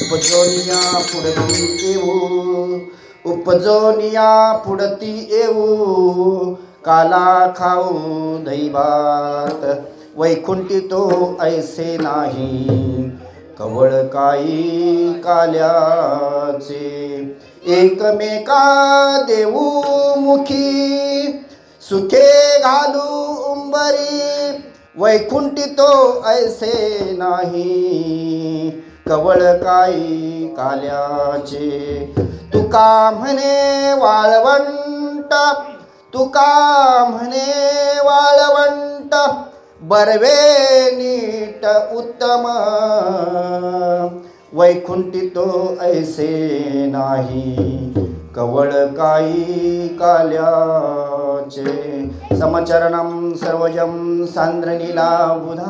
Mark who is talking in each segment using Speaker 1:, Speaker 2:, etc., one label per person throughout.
Speaker 1: उपजोनिया पुढती येऊ, उपजोनिया पुढती येऊ, काला खाऊ दैवात वैकुंठी तो ऐसे नाही, कवळ काही काल्याचे एकमेका देऊ मुखी, सुखे घालू उंबरी वैकुंठी तो ऐसे नाही, कवळ काही काल्याचे तुका म्हणे वाळवंट, तुका म्हणे वाळवंट बर्वे नीट उत्तम, वैकुंठी तो ऐसे नाही, कवळ काही काल्याचे समचरणं सर्वजं सांद्रनीलाबुधावं,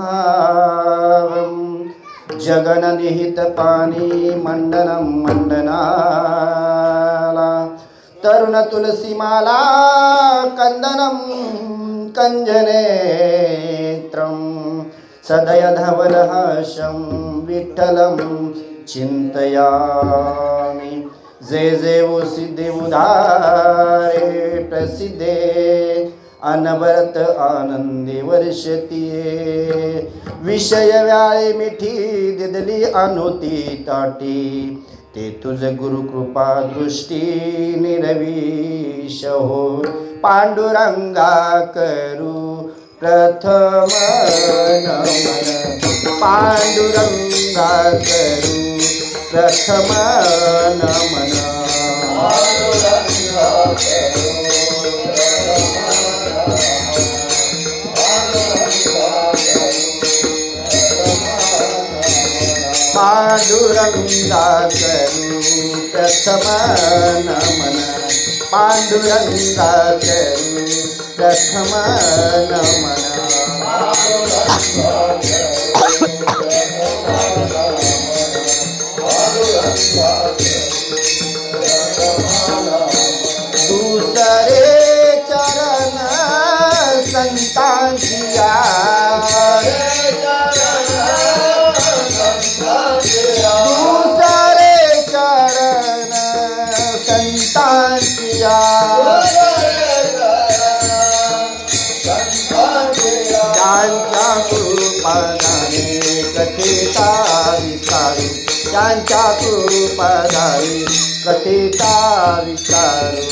Speaker 1: जगननिहित पाणी मंडनं मंडनाला, तरुण तुलसीमाला कंदनं कंजनेत्रं, सदय धवलहासं विठ्ठलं चिंतयामि, जे जेव सिद्धे उदारे प्रसिद्धे, अनवरत आनंदे वर्षतीये, विषय व्याळे मिठी दिदली अनोती ताटी, ते तुझ गुरु कृपा दृष्टी निरविश हो, पांडुरंगा करू प्रथम नमन, पांडुरंगा करू प्रथम नमन, पांडुरंगा करू प्रथम नमन, पांडुरंगा करू प्रथम नमन, दूसरे चरण संतांचिया, दूसरे चरण संतांचिया, त्यांच्या कृपादाने कथेचा विस्तारू, त्यांच्या कृपादाने कथेचा विस्तारू,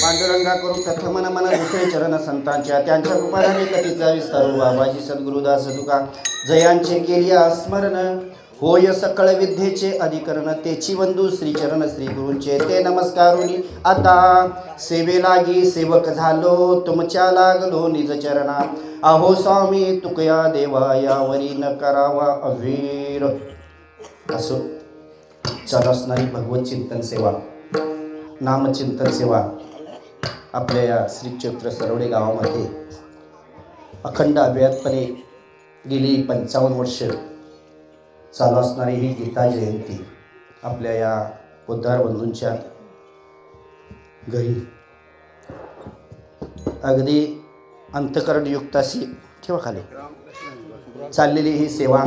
Speaker 1: पांडुरंगा करू प्रथम नमन, दुसरे चरण संतांच्या, त्यांच्या कृपाने कथेचा विस्तारू, बाबाजी सद्गुरुदास तुका जयांचे केली स्मरण, होय सकळ विद्येचे अधिकरण, तेची वंदू श्रीचरण श्री गुरूंचे ते नमस्कारुनी, आता सेवे लागी सेवक झालो, तुमच्या लागलो निज चरणा, अहो स्वामी तुकया देवा यावरी न करावा अवीर. असो चालू असणारी भगवत चिंतन सेवा, नामचिंतन सेवा आपल्या या श्री क्षेत्र सरवडे गावामध्ये अखंड अव्याहतपणे गेली 55 वर्ष चालू असणारी ही गीता जयंती आपल्या या उद्धार बंधूंच्या घरी अगदी अंतकरणयुक्त अशी ठेवा खाली चाललेली ही सेवा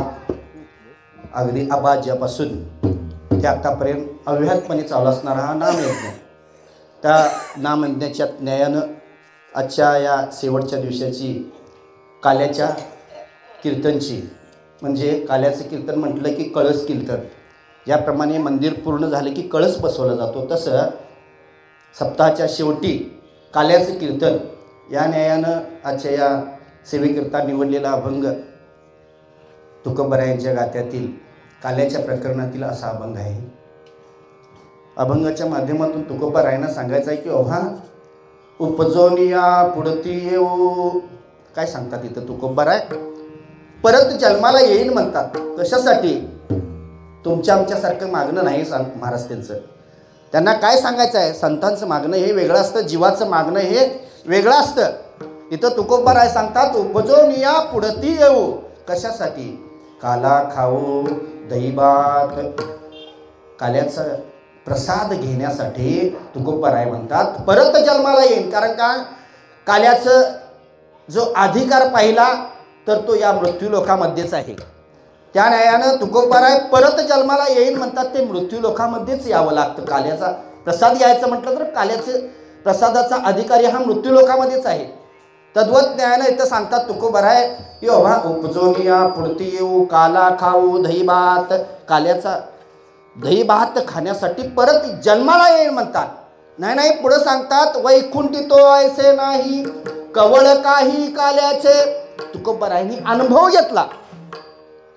Speaker 1: अगदी आबाज्यापासून ते आतापर्यंत अव्याहतपणे चालू असणारा हा नामयज्ञ, त्या नामयज्ञाच्या न्यायानं आजच्या या शेवटच्या दिवसाची काल्याच्या कीर्तनची, म्हणजे काल्याचं कीर्तन म्हटलं की कळस कीर्तन, ज्याप्रमाणे मंदिर पूर्ण झाले की कळस बसवला जातो, तसं सप्ताहाच्या शेवटी काल्याचं कीर्तन या न्यायानं आजच्या या सेवेकरता निवडलेला अभंग तुकोबरायांच्या गात्यातील काल्याच्या प्रकरणातील असा अभंग आहे. अभंगाच्या माध्यमातून तुकोबारायांना सांगायचं आहे की ओव्हा उपजोनिया पुढती येऊ. काय सांगतात इथं तुकोबाराय? परत जन्माला येईल म्हणतात. कशासाठी? तुमच्या आमच्यासारखं मागणं नाही महाराज त्यांचं. त्यांना काय सांगायचं आहे? संतांचं मागणं हे वेगळं असतं, जीवाचं मागणं हे वेगळं असतं. इथं तुकोबाराय सांगतात उपजोनिया पुढती येऊ. कशासाठी? काला खाऊ दैवात. काल्याचा प्रसाद घेण्यासाठी तुकोबाराय म्हणतात परत जन्माला येईल. कारण का? काल्याचं जो अधिकार पाहिला तर तो या मृत्यूलोकामध्येच आहे. त्या न्यायानं तुकोबाराय परत जन्माला येईल म्हणतात. ते मृत्यूलोकामध्येच यावं लागतं. काल्याचा प्रसाद घ्यायचं म्हटलं तर काल्याचे प्रसादाचा अधिकारी हा मृत्यूलोकामध्येच आहे. तद्वत न्यायानं इथं सांगतात तुकोबाराय योभा उपजोनिया पुढती येऊ काला खाऊ दही भात. काल्याचा दही भात खाण्यासाठी परत जन्माला येईल म्हणतात. नाही पुढे सांगतात वैकुंठी तो ऐसे नाही कवळ काही काल्याचे. तुकोबारायांनी अनुभव घेतला,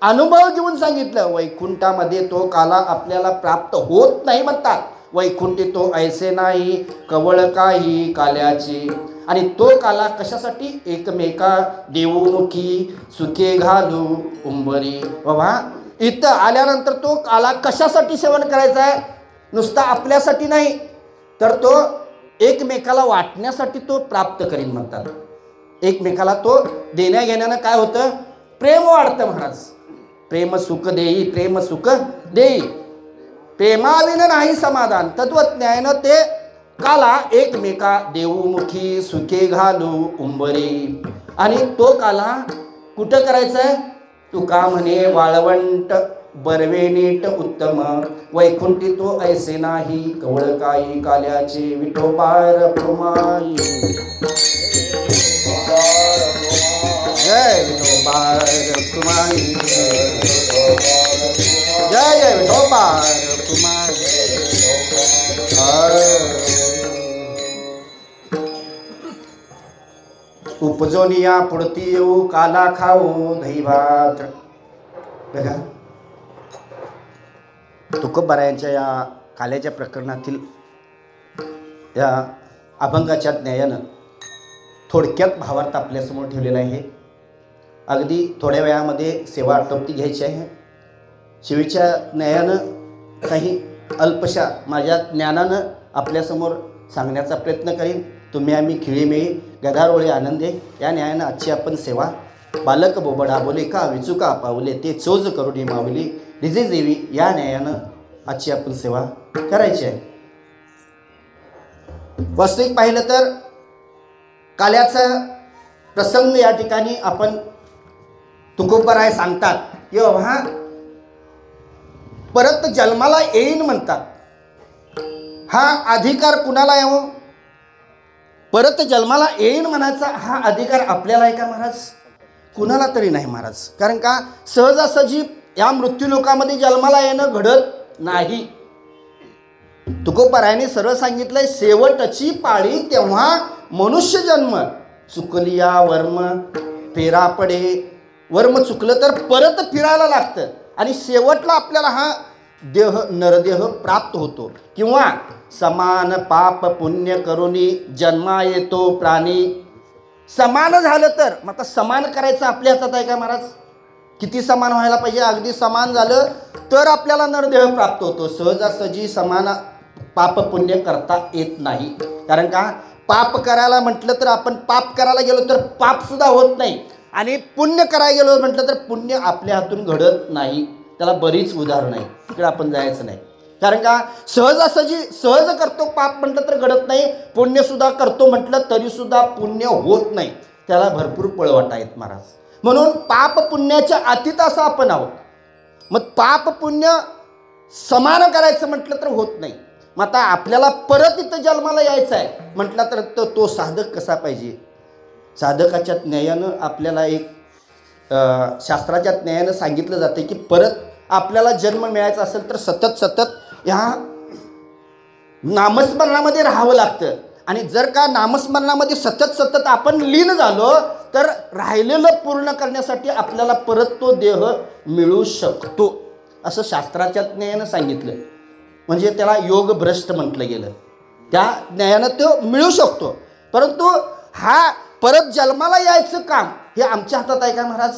Speaker 1: अनुभव घेऊन सांगितलं वैकुंठामध्ये तो काला आपल्याला प्राप्त होत नाही म्हणतात. वैकुंठी तो ऐसे नाही कवळ काही काल्याचे. आणि तो काला कशासाठी? एकमेका देऊमुखी सुखे घालू उंबरी. बाबा इथं आल्यानंतर तो काला कशासाठी सेवन करायचा आहे? नुसता आपल्यासाठी नाही तर तो एकमेकाला वाटण्यासाठी तो प्राप्त करीन म्हणतात. एकमेकाला तो देण्या घेण्यानं काय होतं? प्रेम वाढतं महाराज. प्रेम सुख देई प्रेम सुख देई प्रेमाविन नाही समाधान. तद्वत न्यायानं ते काला एकमेका देऊमुखी सुखे घालू उंबरी. आणि तो काला कुठं करायचा आहे? तुका म्हणे वाळवंट बरवे नीट उत्तम वैकुंठी तो ऐसे नाही कवळ काही काल्याचे. विठोबार पुमाई जय विठोबार पुमाई जय जय विठोबार पुमाई. उपजोनिया पुढती येऊ काला खाऊ दही भात. बघा तुकोबारायांच्या या काल्याच्या प्रकरणातील या अभंगाच्या न्यायानं थोडक्यात भावार्थ आपल्यासमोर ठेवलेला आहे. अगदी थोड्या वेळामध्ये सेवा आटोपती घ्यायची आहे. शिवीच्या न्यायानं काही अल्पशा माझ्या ज्ञानानं आपल्यासमोर सांगण्याचा प्रयत्न करीन. तुम्ही आम्ही खिळीमेळी गदारोळे आनंदे या न्यायानं आजची आपण सेवा बालक बोबडा बोले का विचुका पावले ते चोज करुणी मावली रिजे देवी या न्यायानं आजची आपण सेवा करायची आहे. वास्तविक पाहिलं तर काल्याचा प्रसंग या ठिकाणी आपण तुकोबाराय सांगतात की बाबा परत जन्माला येईन म्हणतात. हा अधिकार कुणाला यावो? परत जन्माला येईन म्हणायचा हा अधिकार आपल्याला आहे का महाराज? कुणाला तरी नाही महाराज. कारण का सहजासहजी या मृत्यूलोकामध्ये जन्माला येणं घडत नाही. तुकोबारायांनी सरळ सांगितलंय शेवटची पाळी तेव्हा मनुष्य जन्म चुकलिया वर्म फेरा पडे. वर्म चुकलं तर परत फिरायला लागतं आणि शेवटला आपल्याला हा देह नरदेह प्राप्त होतो. किंवा समान पाप पुण्य करुणी जन्मा येतो प्राणी. समान झालं तर मग आता समान करायचं आपल्या हातात आहे का महाराज? किती समान व्हायला पाहिजे? अगदी समान झालं तर आपल्याला नरदेह प्राप्त होतो. सहजासहजी समान पाप पुण्य करता येत नाही. कारण का पाप करायला म्हटलं तर आपण पाप करायला गेलो तर पाप सुद्धा होत नाही आणि पुण्य करायला गेलो म्हटलं तर पुण्य आपल्या हातून घडत नाही. त्याला बरीच उदाहरणं आहेत, तिकडे आपण जायचं नाही. कारण का सहजासहजी सहज करतो पाप म्हटलं तर घडत नाही, पुण्यसुद्धा करतो म्हटलं तरीसुद्धा पुण्य होत नाही. त्याला भरपूर पळवाट आहेत महाराज. म्हणून पाप पुण्याच्या अतीत असं आपण आहोत. मग पाप पुण्य समान करायचं म्हटलं तर होत नाही. मग आता आपल्याला परत इथं जन्माला यायचं आहे म्हटलं तर तो साधक कसा पाहिजे? साधकाच्या न्यायानं आपल्याला एक शास्त्राच्या न्यायानं सांगितलं जाते की परत आपल्याला जन्म मिळायचा असेल तर सतत ह्या नामस्मरणामध्ये राहावं लागतं. आणि जर का नामस्मरणामध्ये सतत आपण लीन झालो तर राहिलेलं पूर्ण करण्यासाठी आपल्याला परत तो देह मिळू शकतो. असं शास्त्राच्या ज्ञानानं सांगितलं. म्हणजे त्याला योग भ्रष्ट म्हटलं गेलं. त्या ज्ञानानं तो मिळू शकतो, परंतु हा परत जन्माला यायचं काम हे आमच्या हातात आहे का महाराज?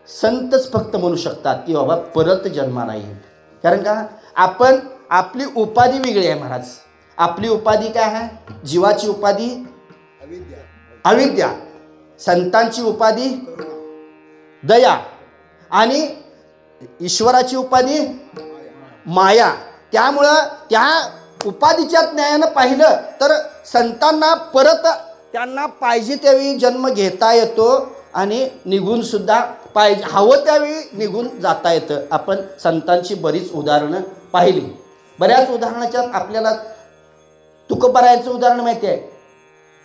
Speaker 1: संतच फक्त म्हणू शकतात की बाबा परत जन्माला येईल. कारण का आपण आपली उपाधी वेगळी आहे महाराज. आपली उपाधी काय आहे? जीवाची उपाधी अविद्या, संतांची उपाधी दया आणि ईश्वराची उपाधी माया. त्यामुळं त्या उपाधीच्या ज्ञानानं पाहिलं तर संतांना परत त्यांना पाहिजे त्यावेळी जन्म घेता येतो आणि निघून सुद्धा पाहिजे हवं त्यावेळी निघून जाता येतं. आपण संतांची बरीच उदाहरणं पाहिली. बऱ्याच उदाहरणाच्या आपल्याला तुकोबारायांचं उदाहरण माहिती आहे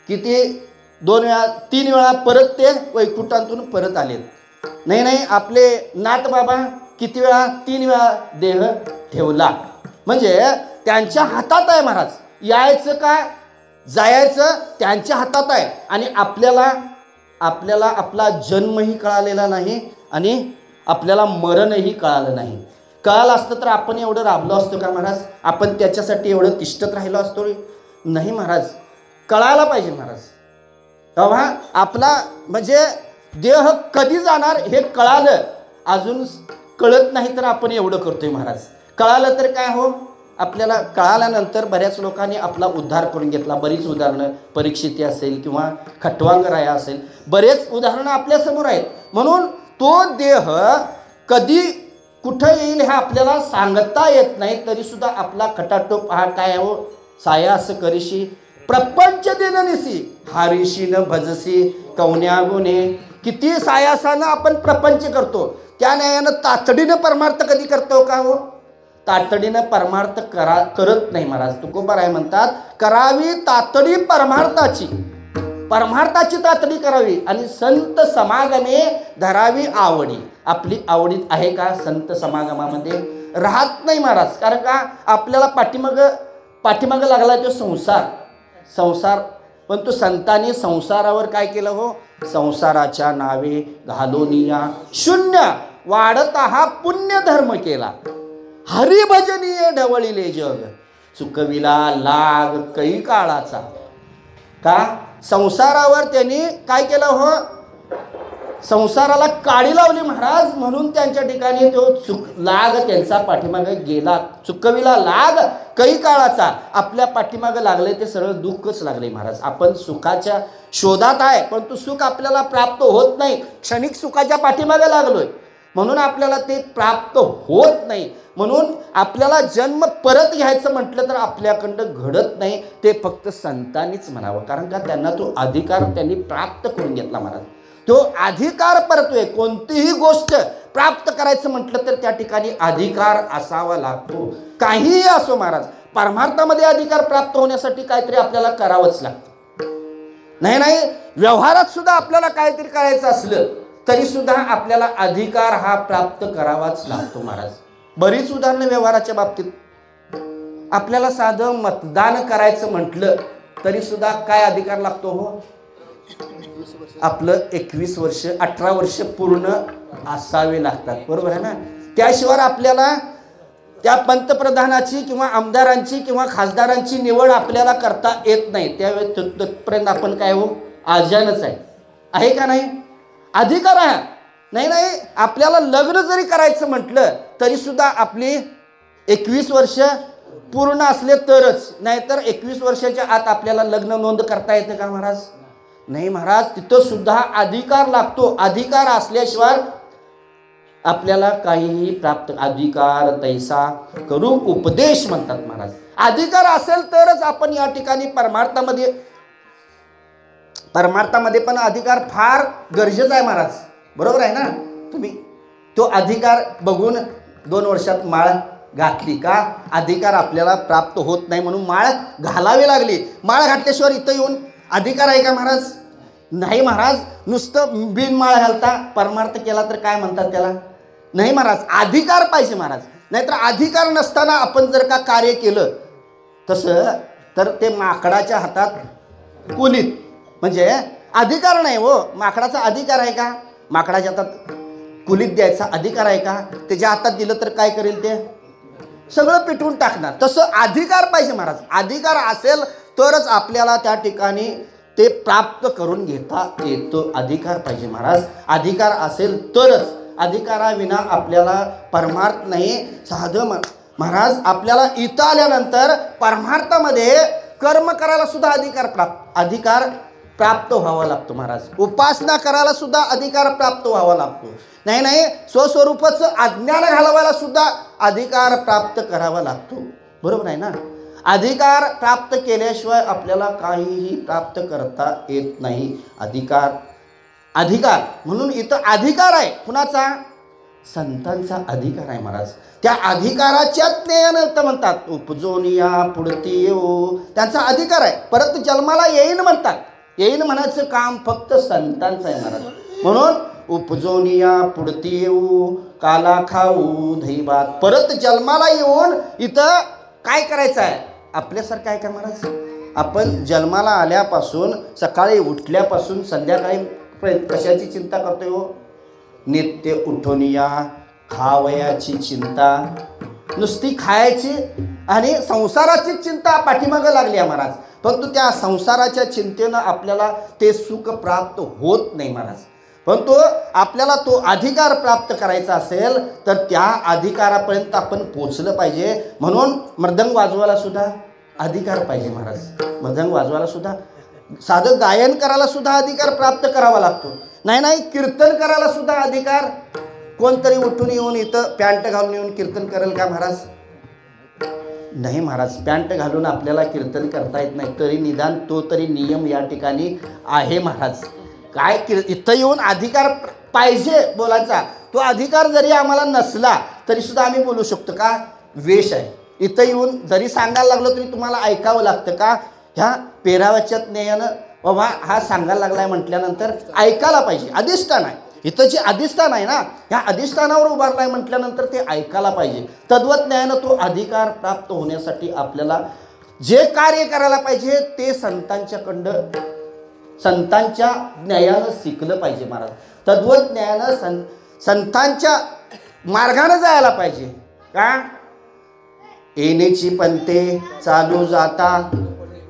Speaker 1: की ते 2 वेळा 3 वेळा परत ते वैकुंठातून परत आले. नाही आपले नाथ बाबा किती वेळा? 3 वेळा देह ठेवला. म्हणजे त्यांच्या हातात आहे महाराज. यायचं का जायचं त्यांच्या हातात आहे. आणि आपल्याला आपला जन्मही कळालेला नाही आणि आपल्याला मरणही कळालं नाही. कळालं असतं तर आपण एवढं राबलो असतो का महाराज? आपण त्याच्यासाठी एवढं तिष्ठत राहिलो असतो? नाही महाराज. कळायला पाहिजे महाराज. तेव्हा आपला म्हणजे देह कधी जाणार हे कळालं. अजून कळत नाही तर आपण एवढं करतोय महाराज. कळालं तर काय हो, आपल्याला कळाल्यानंतर बऱ्याच लोकांनी आपला उद्धार करून घेतला. बरीच उदाहरणं परीक्षिती असेल किंवा खटवांगराया असेल, बरेच उदाहरणं आपल्यासमोर आहेत. म्हणून तो देह कधी कुठं येईल हे आपल्याला सांगता येत नाही. तरीसुद्धा आपला खटाटोप हा काय हो, सायास करीशी प्रपंच दिननिसी हारिशी न भजसी कवन्या गुणे. किती सायासानं आपण प्रपंच करतो, त्या न्यायानं तातडीनं परमार्थ कधी करतो का हो? तातडीनं परमार्थ करत नाही महाराज. तुकोबाराय म्हणतात करावी तातडी परमार्थाची तातडी करावी आणि संत समागमे धरावी आवडी. आपली आवडीत आहे का संत समागमामध्ये? राहत नाही महाराज. कारण का आपल्याला पाठीमागं लागला तो संसार. पण तो संतांनी संसारावर काय केलं हो? संसाराच्या नावे घालोनिया शून्य वाढता हा पुण्य धर्म केला. हरिभजनीय ढवळिले जग चुकविला लाग कै काळाचा. का संसारावर त्यांनी काय केलं हो? संसाराला काडी लावली महाराज. म्हणून त्यांच्या ठिकाणी तो लाग त्यांचा पाठीमागे गेला. चुकविला लाग कै काळाचा. आपल्या पाठीमागे लागले ते सरळ दुःखच लागले महाराज. आपण सुखाच्या शोधात आहे, पण तो सुख आपल्याला प्राप्त होत नाही. क्षणिक सुखाच्या पाठीमागे लागलोय म्हणून आपल्याला ते प्राप्त होत नाही. म्हणून आपल्याला जन्म परत घ्यायचं म्हटलं तर आपल्याकडं घडत नाही. ते फक्त संतांनीच म्हणावं. कारण का त्यांना तो अधिकार त्यांनी प्राप्त करून घेतला महाराज. तो अधिकार परतोय. कोणतीही गोष्ट प्राप्त करायचं म्हटलं तर त्या ठिकाणी अधिकार असावा लागतो. काहीही असो महाराज, परमार्थामध्ये अधिकार प्राप्त होण्यासाठी काहीतरी आपल्याला करावंच लागतं. नाही व्यवहारात सुद्धा आपल्याला काहीतरी करायचं असलं तरी सुद्धा आपल्याला अधिकार हा प्राप्त करावाच लागतो महाराज. बरीच उदाहरणं व्यवहाराच्या बाबतीत. आपल्याला साधं मतदान करायचं म्हटलं तरी सुद्धा काय अधिकार लागतो हो? आपलं 21 वर्ष 18 वर्ष पूर्ण असावे लागतात. बरोबर आहे ना? त्याशिवाय आपल्याला त्या पंतप्रधानाची किंवा आमदारांची किंवा खासदारांची निवड आपल्याला करता येत नाही. त्यावेळेस तिथपर्यंत आपण काय हो, आजानच आहे का नाही? अधिकार आहे. नाही आपल्याला लग्न जरी करायचं म्हटलं तरी सुद्धा आपली 21 वर्ष पूर्ण असले तरच. नाहीतर 21 वर्षाच्या आत आपल्याला लग्न नोंद करता येते का महाराज? नाही महाराज. तिथं सुद्धा अधिकार लागतो. अधिकार असल्याशिवाय आपल्याला काहीही प्राप्त. अधिकार तैसा करू उपदेश म्हणतात महाराज. अधिकार असेल तरच आपण या ठिकाणी परमार्थामध्ये पण अधिकार फार गरजेचा आहे महाराज. बरोबर आहे ना? तुम्ही तो अधिकार बघून 2 वर्षात माळ घातली का? अधिकार आपल्याला प्राप्त होत नाही म्हणून माळ घालावी लागली. माळ घातल्याशिवाय इथं येऊन अधिकार आहे का महाराज? नाही महाराज. नुसतं बिन माळ घालता परमार्थ केला तर काय म्हणतात त्याला? नाही महाराज. अधिकार पाहिजे महाराज. नाहीतर अधिकार नसताना आपण जर का कार्य केलं तसं तर ते माकडाच्या हातात कुलीत. म्हणजे अधिकार नाही हो. माकडाचा अधिकार आहे का? माकडाच्या हातात कुलीत द्यायचा अधिकार आहे का? त्याच्या हातात दिलं तर काय करेल? ते सगळं पिटवून टाकणार. तसं अधिकार पाहिजे महाराज. अधिकार असेल तरच आपल्याला त्या ठिकाणी ते प्राप्त करून घेता येतो. अधिकार पाहिजे महाराज. अधिकार असेल तरच. अधिकाराविना आपल्याला परमार्थ नाही. साधं महाराज आपल्याला इथं आल्यानंतर परमार्थामध्ये कर्म करायला सुद्धा अधिकार प्राप्त व्हावा लागतो महाराज. उपासना करायला सुद्धा अधिकार प्राप्त व्हावा लागतो. नाही स्वस्वरूपाचं अज्ञान घालवायला सुद्धा अधिकार प्राप्त करावा लागतो. बरोबर आहे ना? अधिकार प्राप्त केल्याशिवाय आपल्याला काहीही प्राप्त करता येत नाही. अधिकार म्हणून इथं अधिकार आहे. कुणाचा? संतांचा अधिकार आहे महाराज. त्या अधिकाराच्या ज्ञान म्हणतात उपजोनिया पुढती येऊ. त्यांचा अधिकार आहे. परत जन्माला येईन म्हणतात. येईन म्हणायचं काम फक्त संतांचं आहे महाराज. म्हणून उपजोनिया पुढती येऊ काला खाऊ दहीभात. परत जन्माला येऊन इथं काय करायचं आहे? आपल्यासारखं आहे का महाराज? आपण जन्माला आल्यापासून सकाळी उठल्यापासून संध्याकाळी कशाची चिंता करतोय हो? नित्य उठोनिया खावयाची चिंता. नुसती खायची आणि संसाराची चिंता पाठीमागं लागली आहे महाराज. परंतु त्या संसाराच्या चिंतेनं आपल्याला ते सुख प्राप्त होत नाही महाराज. परंतु आपल्याला तो अधिकार प्राप्त करायचा असेल तर त्या अधिकारापर्यंत आपण पोचलं पाहिजे. म्हणून मृदंग वाजवायला सुद्धा अधिकार पाहिजे महाराज. मृदंग वाजवायला सुद्धा, साधं गायन करायला सुद्धा अधिकार प्राप्त करावा लागतो. नाही कीर्तन करायला सुद्धा अधिकार. कोणतरी उठून येऊन इथं पॅन्ट घालून येऊन कीर्तन करेल का महाराज? नाही महाराज. पॅन्ट घालून आपल्याला कीर्तन करता येत नाही. तरी निदान तो तरी नियम या ठिकाणी आहे महाराज. काय इथं येऊन अधिकार पाहिजे बोलायचा. तो अधिकार जरी आम्हाला नसला तरी सुद्धा आम्ही बोलू शकतो का? वेश आहे. इथं येऊन जरी सांगायला लागलो तरी तुम्हाला ऐकावं लागतं का? ह्या पेरावाच्या ज्ञानानं बाबा हा सांगायला लागलाय म्हटल्यानंतर ऐकायला पाहिजे. अधिष्ठान आहे इथं. जे अधिष्ठान आहे ना, ह्या अधिष्ठानावर उभारलाय म्हटल्यानंतर ते ऐकायला पाहिजे. तद्वज्ञानानं तो अधिकार प्राप्त होण्यासाठी आपल्याला जे कार्य करायला पाहिजे ते संतांच्या ज्ञानानं शिकलं पाहिजे महाराज. तद्वज्ञानानं संतांच्या मार्गाने जायला पाहिजे. का? येण्याची पंते चालू जाता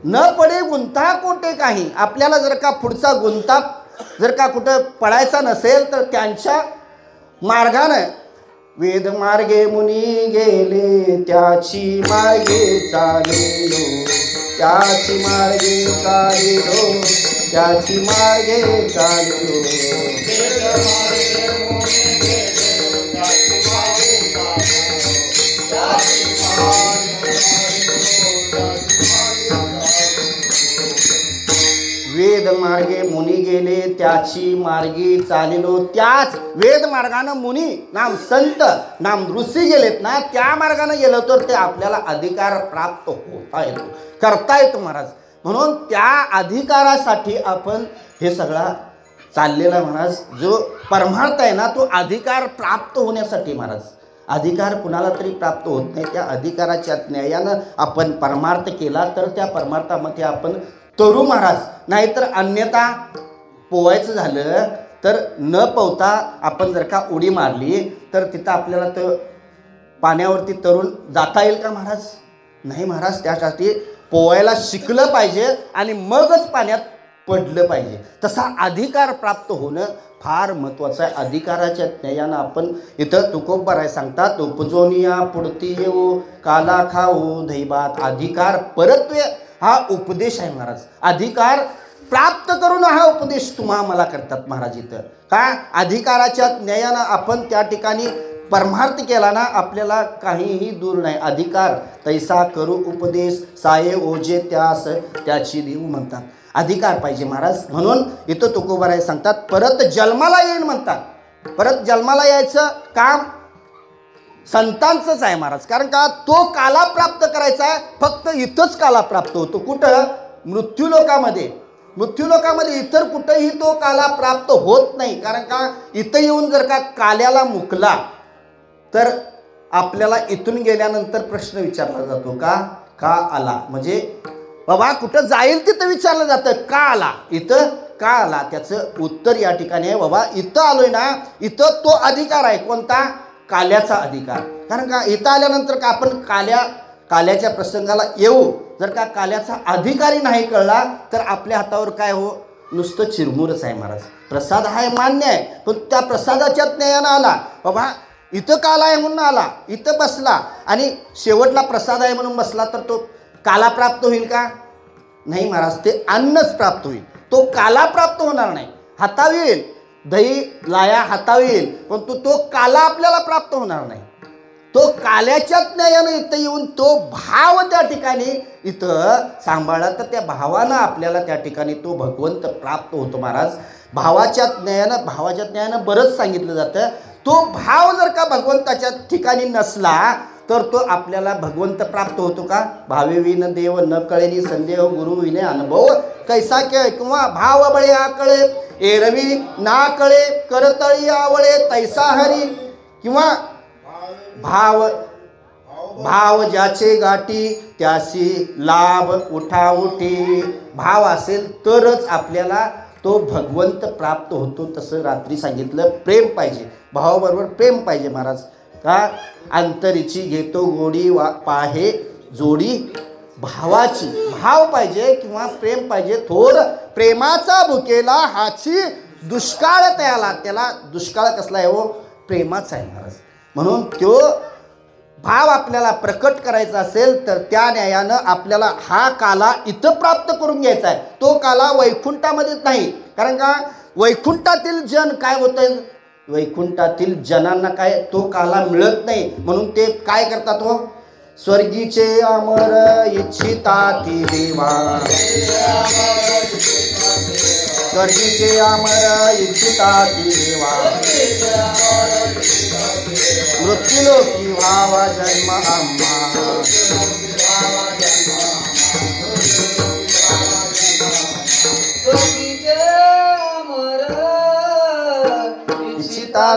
Speaker 1: न पडे गुंता कोठे काही. आपल्याला जर का पुढचा गुंता जर का कुठं पडायचा नसेल तर त्यांच्या मार्गानं वेद मार्गे मुनी गेले त्याची मार्गे चालिलो. त्याची मार्गे चालिलो. त्याची मार्गे चालिलो. वेद मार्गे मुनी गेले त्याची मार्गी चालिलो. त्याच वेद मार्गानं मुनी नाम संत नाम ऋषी गेलेत ना, त्या मार्गाने गेलो तर ते आपल्याला अधिकार प्राप्त होता येतो, करता येतो महाराज. म्हणून त्या अधिकारासाठी आपण हे सगळा चाललेला महाराज. जो परमार्थ आहे ना तो अधिकार प्राप्त होण्यासाठी महाराज. अधिकार कुणाला तरी प्राप्त होत नाही. त्या अधिकाराच्या न्यायानं आपण परमार्थ केला तर त्या परमार्थामध्ये आपण तरू महाराज. नाहीतर अन्यथा पोवायचं झालं तर न पोवता आपण जर का उडी मारली तर तिथं आपल्याला तर पाण्यावरती तरून जाता येईल का महाराज? नाही महाराज. त्यासाठी पोवायला शिकलं पाहिजे आणि मगच पाण्यात पडलं पाहिजे. तसा अधिकार प्राप्त होणं फार महत्त्वाचं आहे. अधिकाराच्या ज्ञानानं आपण इथं तुकोबाराय सांगतात उपजोनिया पुढती येऊ काला खाऊ दहीभात. अधिकार परत्वे हा उपदेश आहे महाराज. अधिकार प्राप्त करून हा उपदेश मला करतात महाराज इथं. का? अधिकाराच्या ज्ञानानं आपण त्या ठिकाणी परमार्थ केला ना आपल्याला काहीही दूर नाही. अधिकार तैसा करू उपदेश साये ओजे त्यास त्याची देऊ म्हणतात. अधिकार पाहिजे महाराज. म्हणून इथं तुकोबाराय सांगतात परत जन्माला येईन म्हणतात. परत जन्माला यायचं काम संतांचंच आहे महाराज. कारण का? तो काला प्राप्त करायचा आहे. फक्त इथंच काला प्राप्त होतो. कुठं? मृत्यूलोकामध्ये. मृत्यूलोकामध्ये इतर कुठंही तो काला प्राप्त होत नाही. कारण का? इथं येऊन जर का काल्याला मुकला तर आपल्याला इथून गेल्यानंतर प्रश्न विचारला जातो का आला. म्हणजे बाबा कुठं जाईल तिथं विचारलं जातं का आला. इथं का आला त्याचं उत्तर या ठिकाणी आहे. बाबा इथं आलोय ना, इथं तो अधिकार आहे. कोणता? काल्याचा अधिकार. कारण का इथं आल्यानंतर का आपण काल्याच्या प्रसंगाला येऊ, जर का काल्याचा अधिकारी नाही कळला तर आपल्या हातावर काय हो, नुसतं चिरमुरच आहे महाराज. प्रसाद आहे मान्य आहे, पण त्या प्रसादाच्या ज्ञानानं आला. बाबा इथं काला आहे म्हणून आला, इथं बसला आणि शेवटला प्रसाद आहे म्हणून बसला, तर तो काला प्राप्त होईल का? नाही महाराज, ते अन्नच प्राप्त होईल, तो काला प्राप्त होणार नाही. हातावेल दही लाया हातावेल, पण तो काला आपल्याला प्राप्त होणार नाही. तो काल्याच्या ज्ञानानं इथं येऊन तो भाव त्या ठिकाणी इथं सांभाळला, तर त्या भावानं आपल्याला त्या ठिकाणी तो भगवंत प्राप्त होतो महाराज. भावाच्या ज्ञानानं बरंच सांगितलं जातं. तो भाव जर का भगवंताच्या ठिकाणी नसला तर तो आपल्याला भगवंत प्राप्त होतो का? भावे विन देव न कळेनी संदेह गुरु विने अनुभव कैसा के, किंवा भाव बळे आकळे एरवी ना कळे करतळी आवळे तैसा हरी, किंवा भाव ज्याचे गाठी त्यासी लाभ उठा उठी. भाव असेल तरच आपल्याला तो भगवंत प्राप्त होतो. तसं रात्री सांगितलं, प्रेम पाहिजे, भावाबरोबर प्रेम पाहिजे महाराज. का? अंतरीची घेतो गोडी पाहे जोडी भावाची. भाव पाहिजे किंवा प्रेम पाहिजे. थोर प्रेमाचा भुकेला हाची दुष्काळ त्याला. त्याला दुष्काळ कसला आहे हो? प्रेमाचा आहे महाराज. म्हणून तो भाव आपल्याला प्रकट करायचा असेल तर त्या न्यायानं आपल्याला हा काला इथं प्राप्त करून घ्यायचा आहे. तो काला वैकुंठामध्येच नाही. कारण का वैकुंठातील जन काय होतं, वैकुंठातील जनांना काय तो काला मिळत नाही. म्हणून ते काय करतात हो, स्वर्गीचे अमर इच्छिता ती देवा, स्वर्गीचे अमर इच्छिता ती देवा, मृत्यूलोकी व्हावा जन्म आम्हा, इच्छिता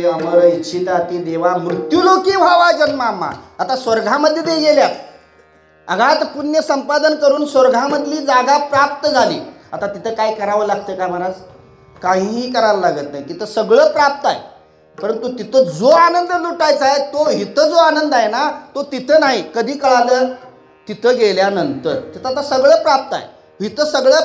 Speaker 1: अमर इच्छिता ती देवा मृत्यूलोकी व्हावा जन्मामा. आता स्वर्गामध्ये ते गेल्यात, अगाध पुण्य संपादन करून स्वर्गामधली जागा प्राप्त झाली. आता तिथं काय करावं लागतं का महाराज? काहीही करायला लागत नाही, तिथं सगळं प्राप्त आहे. परंतु तिथं जो आनंद लुटायचा आहे तो इथं जो आनंद आहे ना तो तिथं नाही. कधी कळालं? तिथं गेल्यानंतर. तिथं आता सगळं प्राप्त आहे, इथं सगळं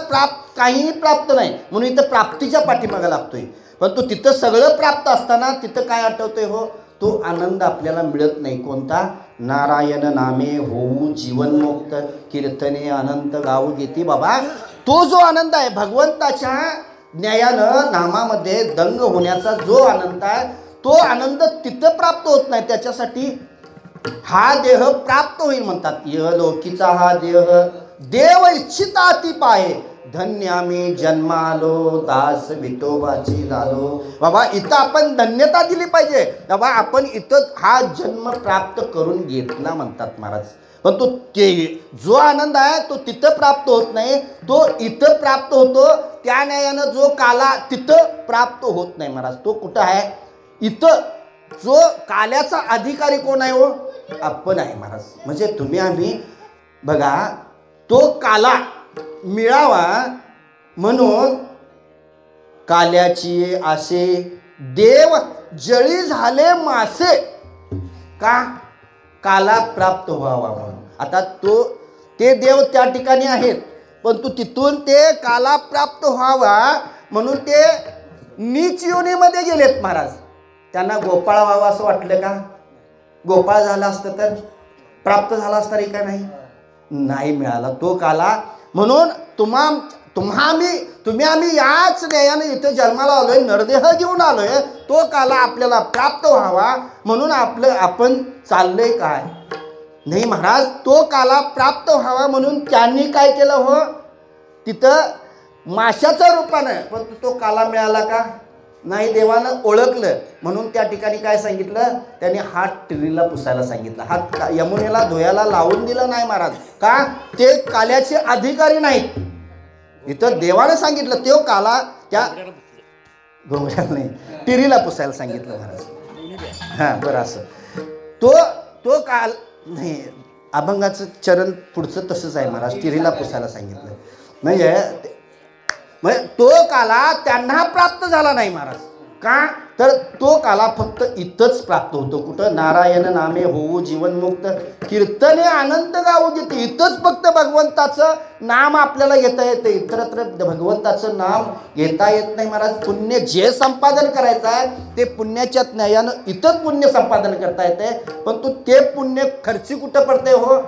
Speaker 1: काहीही प्राप्त नाही, म्हणून इथं प्राप्तीच्या पाठीमागा लागतोय. परंतु तिथं सगळं प्राप्त असताना तिथं काय आठवतंय हो? तो आनंद आपल्याला मिळत नाही. कोणता? नारायण नामे होऊ जीवनमुक्त कीर्तने अनंत गाऊ गीती. बाबा तो जो आनंद आहे भगवंताच्या न्यायानं नामामध्ये दंग होण्याचा जो आनंद आहे तो आनंद तिथं प्राप्त होत नाही. त्याच्यासाठी हा देह प्राप्त होईल म्हणतात. इहलोकीचा हा देह देव इच्छिता ती पाहे, धन्य आम्ही जन्मालो दास विठोबाची झालो. बाबा इथं आपण धन्यता दिली पाहिजे. बाबा आपण इथं हा जन्म प्राप्त करून घेतला म्हणतात महाराज. पण तो ते जो आनंद आहे तो तिथं प्राप्त होत नाही, तो इथं प्राप्त होतो. त्या न्यायानं जो काला तिथं प्राप्त होत नाही महाराज, तो कुठं आहे? इथं. जो काल्याचा अधिकारी कोण आहे? हो, आपण आहे महाराज. म्हणजे तुम्ही आम्ही बघा, तो काला मिळावा म्हणून काल्याची आशे देव जळी झाले मासे, का? काला प्राप्त व्हावा म्हणून. आता ते देव त्या ठिकाणी आहेत, परंतु तिथून ते काला प्राप्त व्हावा म्हणून ते नीच योनीमध्ये गेलेत महाराज. त्यांना गोपाळ व्हावं असं वाटलं का? गोपाळ झाला असतं तर प्राप्त झाला असता रे का? नाही मिळाला तो काला. म्हणून तुम्ही आम्ही याच न्यायाने इथे जन्माला आलोय, नरदेह घेऊन आलोय. तो काला आपल्याला प्राप्त व्हावा म्हणून आपण चाललंय काय? नाही महाराज, तो काला प्राप्त व्हावा म्हणून त्यांनी काय केलं? हो, तिथं माशाच्या रूपानं, पण तो काला मिळाला का? नाही. देवानं ओळखलं म्हणून त्या ठिकाणी काय सांगितलं? त्याने हात टिरीला पुसायला सांगितलं. हात यमुनेला धुयाला लावून दिलं नाही महाराज. का? ते काल्याचे अधिकारी नाहीत. इथं देवानं सांगितलं तो काला त्या घोंगड्याला नाही, टिरीला पुसायला सांगितलं महाराज. हां, बरं. असं तो काल नाही, अभंगाचं चरण पुढचं तसंच आहे महाराज, टिरीला पुसायला सांगितलं. म्हणजे तो काला त्यांना प्राप्त झाला नाही महाराज. का? तर तो काला फक्त इथंच प्राप्त होतो. कुठं? नारायण नामे होऊ जीवनमुक्त, कीर्तने आनंद गाऊ गीते. इथंच फक्त भगवंताचं नाम आपल्याला घेता येतं, इतरत्र भगवंताचं नाम घेता येत नाही महाराज. पुण्य जे संपादन करायचं आहे ते पुण्याच्या न्यायानं इथंच पुण्य संपादन करता येते, पण ते पुण्य खर्ची कुठं पडते? हो,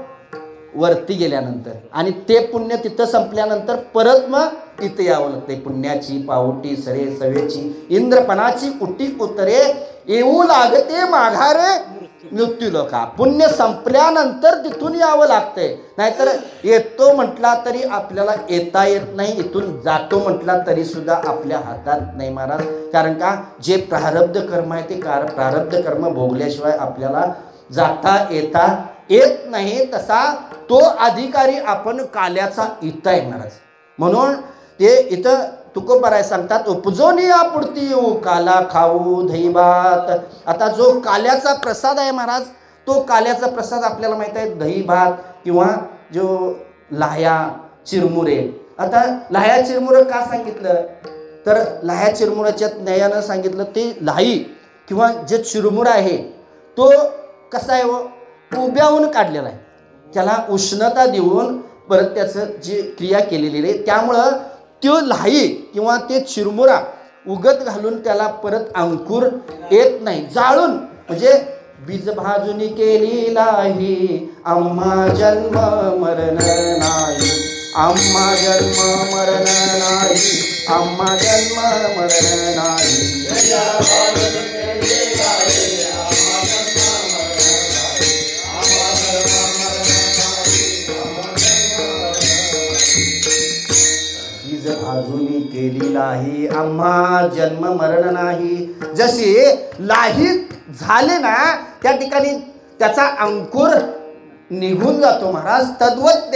Speaker 1: वरती गेल्यानंतर. आणि ते पुण्य तिथं संपल्यानंतर परत मग इथं यावं लागते. पुण्याची पावटी सरे सवेची, इंद्रपणाची कुटी उतरे, येऊ लागते माघारे मृत्यू लोका. पुण्य संपल्यानंतर तिथून यावं लागतंय. नाहीतर येतो म्हटला तरी आपल्याला येता येत नाही, इथून जातो म्हटला तरी सुद्धा आपल्या हातात नाही महाराज. कारण का? जे प्रारब्ध कर्म आहे ते प्रारब्ध कर्म भोगल्याशिवाय आपल्याला जाता येता येत नाही. तसा तो अधिकारी आपण काल्याचा इथं आहे महाराज. म्हणून ते इथं तुकोबाराय सांगतात, उपजोनी आपुरती येऊ काला खाऊ दहीभात. आता जो काल्याचा प्रसाद आहे महाराज, तो काल्याचा प्रसाद आपल्याला माहित आहे, दहीभात किंवा जो लाह्या चिरमुरे. आता लाह्या चिरमुरे का सांगितलं? तर लाह्या चिरमुऱ्याच्या न्यायानं सांगितलं, ते लाही किंवा जे चिरमुरा आहे तो कसा आहे? उभ्याहून काढलेला आहे. त्याला उष्णता देऊन परत त्याचं जी क्रिया केलेली आहे, त्यामुळं तो लाही किंवा ते चिरमुरा उगत घालून त्याला परत अंकुर येत नाही. जाळून म्हणजे बीज भाजून केली लाही, आम्हा जन्म मरण नाही, आम्हा जन्म मरण नाही, आम्हा जन्म मरण नाही. अजूनी केली लाही, आम्हा जन्म मरण नाही. जशी लाही झाले ना त्या ठिकाणी त्याचा अंकुर निघून जातो महाराज. तद्वत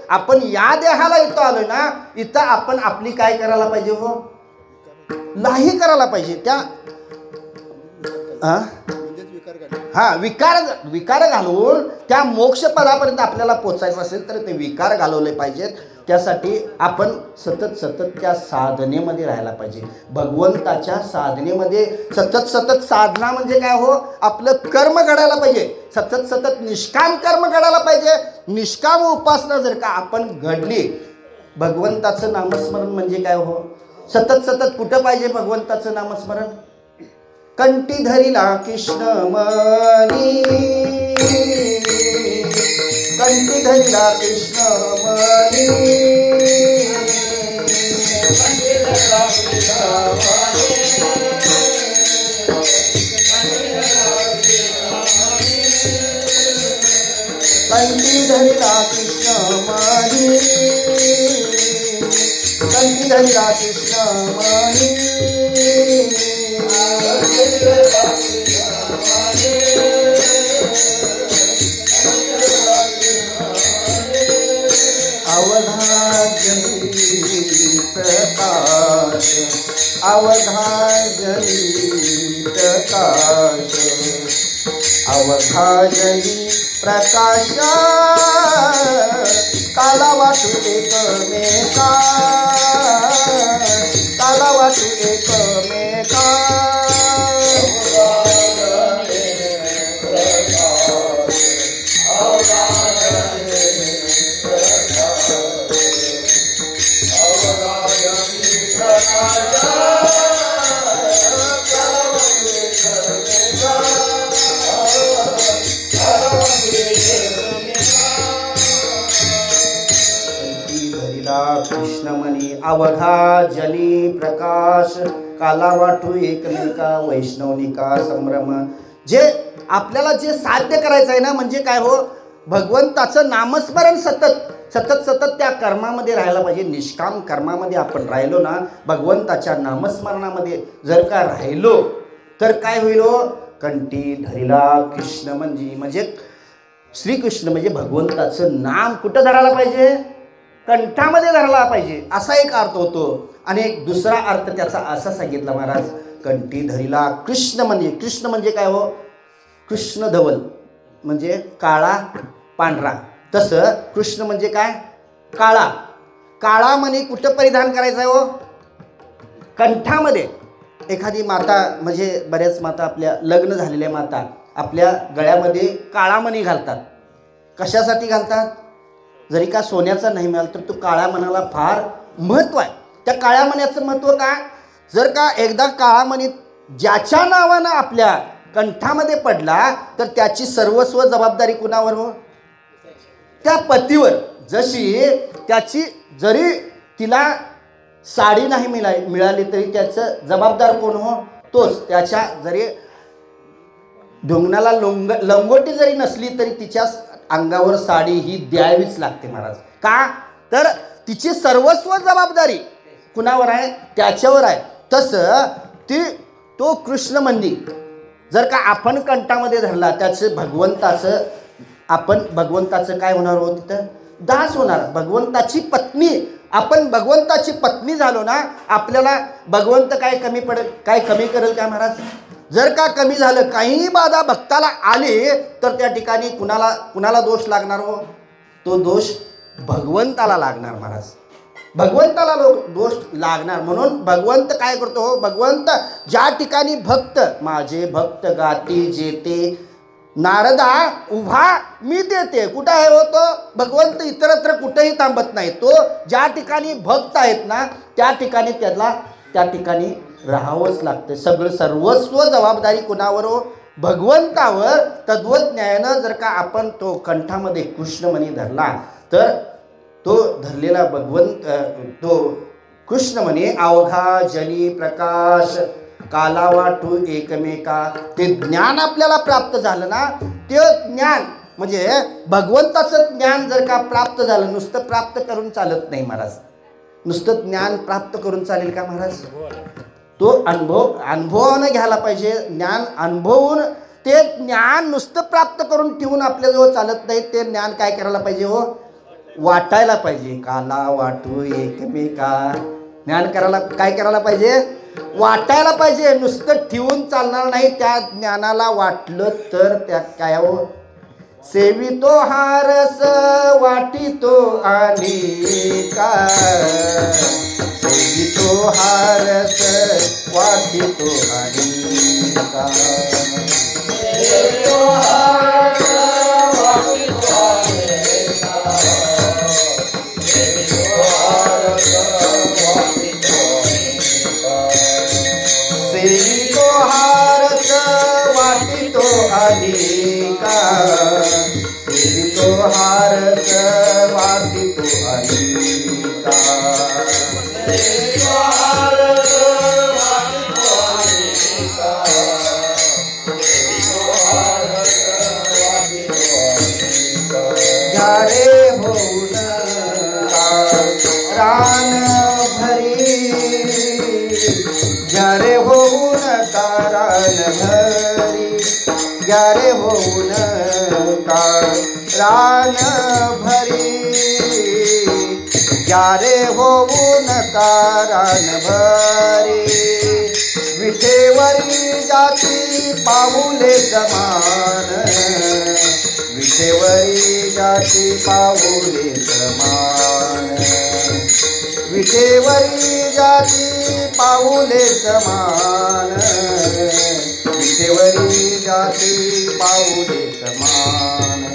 Speaker 1: आपण या देहाला इथं आलोय ना, इथं आपण आपली काय करायला पाहिजे? हो, लाही करायला पाहिजे. त्या विकार घालून त्या मोक्षपदापर्यंत आपल्याला पोचायचं असेल तर ते विकार घालवले पाहिजेत. त्यासाठी आपण सतत त्या साधनेमध्ये राहायला पाहिजे, भगवंताच्या साधनेमध्ये. सतत साधना म्हणजे काय? हो, आपलं कर्म घडायला पाहिजे. सतत निष्काम कर्म घडायला पाहिजे. निष्काम उपासना जर का आपण घडली, भगवंताचं नामस्मरण म्हणजे काय? हो, सतत कुठं पाहिजे भगवंताचं नामस्मरण? कंठी धरिला कृष्ण मनी, कंठी धरिला कृष्ण मनी, कंठी धरिला कृष्ण मनी, कंठी धरिला कृष्ण मनी, कंठी धरिला कृष्ण मनी. अवघा जनी प्रकाश, अवघा जनी प्रकाश, काला वाटू एकमेका, काला वाटू एकमेका, कृष्णमणी अवघा जनी प्रकाश, काला वाटू एकमेका, वैष्णवनिका संभ्रम. जे आपल्याला जे साध्य करायचं आहे ना, म्हणजे काय हो, भगवंताचं नामस्मरण सतत सतत सतत त्या कर्मामध्ये राहायला पाहिजे. निष्काम कर्मामध्ये आपण राहिलो ना, भगवंताच्या नामस्मरणामध्ये जर का राहिलो तर काय होईल हो, कंठी धरिला कृष्ण म्हणजे श्रीकृष्ण म्हणजे भगवंताचं नाम कुठं धरायला पाहिजे, कंठामध्ये धरला पाहिजे, असा एक अर्थ होतो. आणि एक दुसरा अर्थ त्याचा असा सांगितला महाराज, कंठी धरिला कृष्ण म्हणजे काय हो, कृष्ण धवल म्हणजे काळा पांढरा, तसं कृष्ण म्हणजे काय, काळा. काळा मणी कुठं परिधान करायचा आहे हो, कंठामध्ये. एखादी माता म्हणजे बऱ्याच माता आपल्या लग्न झालेल्या माता आपल्या गळ्यामध्ये काळा मणी घालतात. कशासाठी घालतात, जरी का सोन्याचा नाही मिळाला तर तो काळ्या मण्याला फार महत्त्व आहे. त्या काळ्या मण्याचं महत्त्व काय, जर का एकदा काळा मणी ज्याच्या नावानं आपल्या कंठामध्ये पडला तर त्याची सर्वस्व जबाबदारी कुणावर हो, त्या पतीवर. जशी त्याची जरी तिला साडी नाही मिळाली तरी त्याचं जबाबदार कोण हो, तोच. त्याच्या जरी ढोंगणाला लंगोटी जरी नसली तरी तिच्या अंगावर साडी ही द्यावीच लागते महाराज. का तर तिची सर्वस्व जबाबदारी कुणावर आहे, त्याच्यावर आहे. तसं तो कृष्ण मंदिर जर का आपण कंठामध्ये धरला, त्याचं भगवंताचं काय होणार हो, तिथं दास होणार. भगवंताची पत्नी, आपण भगवंताची पत्नी झालो ना, आपल्याला भगवंत काय कमी करेल का महाराज. जर का कमी झालं, काही बाधा भक्ताला आली तर त्या ठिकाणी कुणाला दोष लागणार हो, तो दोष भगवंताला लागणार महाराज. भगवंताला दोष लागणार. म्हणून भगवंत काय करतो हो, भगवंत ज्या ठिकाणी भक्त माझे भक्त गाती जेते, नारदा उभा मी देते, कुठं आहे हो तो भगवंत, इतरत्र कुठेही थांबत नाही. तो ज्या ठिकाणी भक्त आहेत ना त्या ठिकाणी त्याला त्या ठिकाणी राहावंच लागतं. सर्वस्व जबाबदारी कुणावर हो, भगवंतावर. तद्वज्ञानं जर का आपण तो कंठामध्ये कृष्णमणी धरला तर तो धरलेला भगवंत, तो कृष्णमणी अवघा जनी प्रकाश, काला वाटू एकमेका, ते ज्ञान आपल्याला प्राप्त झालं ना, ते ज्ञान म्हणजे भगवंताचं ज्ञान जर का प्राप्त झालं, नुसतं प्राप्त करून चालत नाही महाराज. नुसतं ज्ञान प्राप्त करून चालेल का महाराज, तो अनुभवानं घ्यायला पाहिजे. ज्ञान अनुभवून, ते ज्ञान नुसतं प्राप्त करून ठेवून आपल्याजवळ चालत नाही. ते ज्ञान काय करायला पाहिजे हो, वाटायला पाहिजे. काला वाटू एकमेका, ज्ञान काय करायला पाहिजे, वाटायला पाहिजे. नुसतं ठेवून चालणार नाही. त्या ज्ञानाला वाटलं तर त्या काय हो, सेवितो हारस वाटितो अनेका, सेवितो हारस वाटितो अनेका, सेवितो हारस वाटितो अनेका, सेवितो हारस वाटितो अनेका, सेवितो हारस वाटितो अनेका, सेवितो हारस वाटितो अनेका, सेवितो हारस वाटितो अनेका, सेवितो हारस वाटितो अनेका. घ्यारे होऊन रान भरी, घ्यारे होऊन रान भरी, घ्यारे होऊन रान भरी, घ्यारे होऊन रान भरी. विठेवरी जाती पाऊले समान, विठेवरी जाती पाऊले समान, विठेवरी जाती पाऊले समान, विठेवरी जाती पाऊले समान.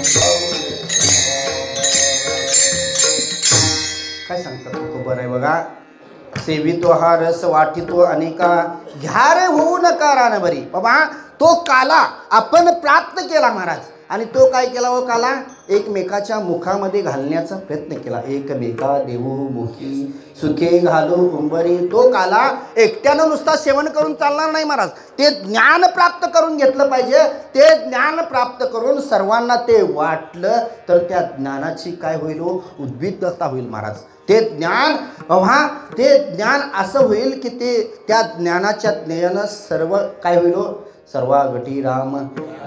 Speaker 1: काय सांगतात खूप बरं आहे बघा. सेवितो हा रस वाटितो अनेका, घ्या रे होऊ नका रानभरी. बाबा तो काला आपण प्राप्त केला महाराज, आणि तो काय केला हो काला? एकमेकाच्या मुखामध्ये घालण्याचा प्रयत्न केला. एकमेका देऊ मुखी सुखे घालू उंबरी. तो काला एकट्यानं नुसता सेवन करून चालणार नाही महाराज, ते ज्ञान प्राप्त करून घेतलं पाहिजे. ते ज्ञान प्राप्त करून सर्वांना ते वाटलं तर त्या ज्ञानाची काय होईल हो? उद्विग्नता होईल महाराज. ते ज्ञान पहा, ते ज्ञान असं होईल की ते त्या ज्ञानाच्या ज्ञानानं सर्व काय होईल हो? सर्वा गटी राम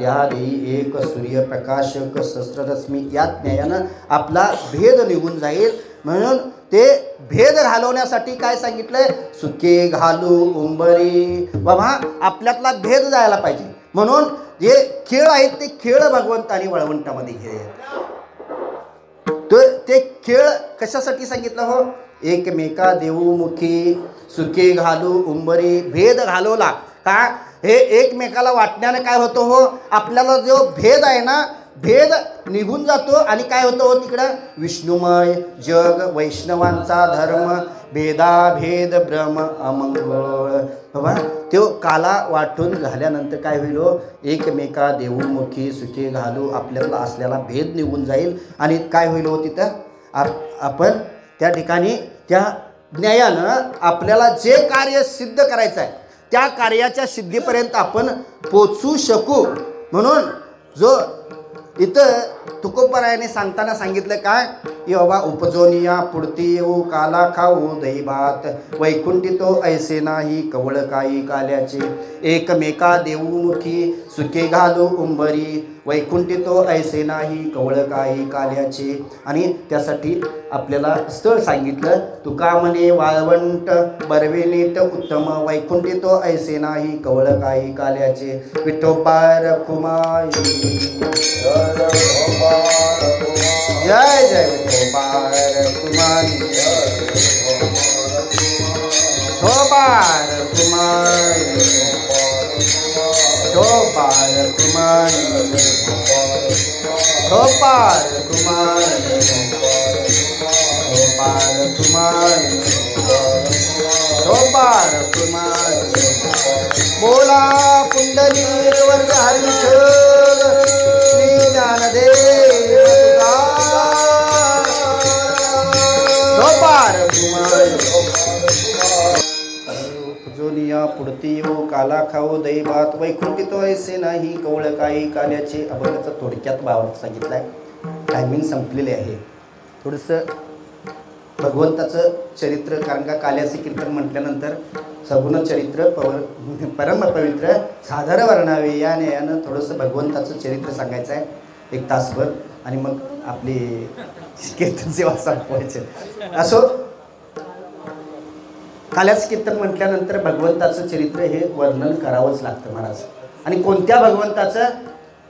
Speaker 1: या देई एक सूर्यप्रकाशक सहस्ररश्मी. या ज्ञानानं आपला भेद निघून जाईल. म्हणून ते भेद घालवण्यासाठी काय सांगितलंय? सुखे घालू उंबरी. बाबा आपल्यातला भेद जायला पाहिजे, म्हणून जे खेळ आहेत ते खेळ भगवंत आणि वळवंटामध्ये खेळ. ते खेळ कशासाठी सांगितलं हो? एकमेका देऊ मुखी सुखे घालू उंबरी. भेद घालवला का? हे एकमेकाला वाटण्याने काय होतं हो? आपल्याला जो भेद आहे ना, भेद निघून जातो आणि काय होतं हो? तिकडं विष्णुमय जग वैष्णवांचा धर्म, भेदाभेद भ्रम अमंगळ. बाबा तो काला वाटून झाल्यानंतर काय होईल हो? एकमेका देऊ मुखी सुखे घालू. आपल्याला असलेला भेद निघून जाईल आणि काय होईल हो? तिथं आपण त्या ठिकाणी त्या न्यायानं आपल्याला जे कार्य सिद्ध करायचं आहे त्या कार्याच्या सिद्धीपर्यंत आपण पोचू शकू. म्हणून जो इथं तुकोबरायाने सांगताना सांगितलं काय? की बाबा उपजोनिया पुढती येऊ काला खाऊ दही भात, वैकुंठी तो ऐसे नाही कवळ काही काल्याचे. एकमेका देऊ मुखी सुखे घालू उंबरी, वैकुंठी तो ऐसे नाही कवळ काही काल्याचे. आणि त्यासाठी आपल्याला स्थळ सांगितलं. तुका म्हणे वाळवंट बरवे नीट उत्तम, वैकुंठी तो ऐसे नाही कवळ काही काल्याचे. विठोबार कुमारी जय जय विठोबार कुमारी, विठोबार कुमारी, विठोबार कुमारी, विठोबार कुमारी, विठोबार कुमारी, विठोबार कुमारी. बोला पुंडलिक वर्ग हरिचल श्री ज्ञानदेव विठोबार कुमारी. जोनिया पुढती येऊ काला खाऊ दही भात, वैकुंठी तो ऐसे नाही कवळ काही काल्याचे. अभंगाचा थोडक्यात भावार्थ सांगितलाय. टायमिंग संपलेले आहे. थोडंसं भगवंताचं चरित्र, कारण का काल्याचे कीर्तन म्हटल्यानंतर सगुण चरित्र परम पवित्र साधार वर्णावे या न्यायानं थोडंसं भगवंताचं चरित्र सांगायचं आहे 1 तासभर, आणि मग आपली कीर्तन सेवा संपवायची. असो काल्याचं कीर्तन म्हटल्यानंतर भगवंताचं चरित्र हे वर्णन करावंच लागतं महाराज. आणि कोणत्या भगवंताचं?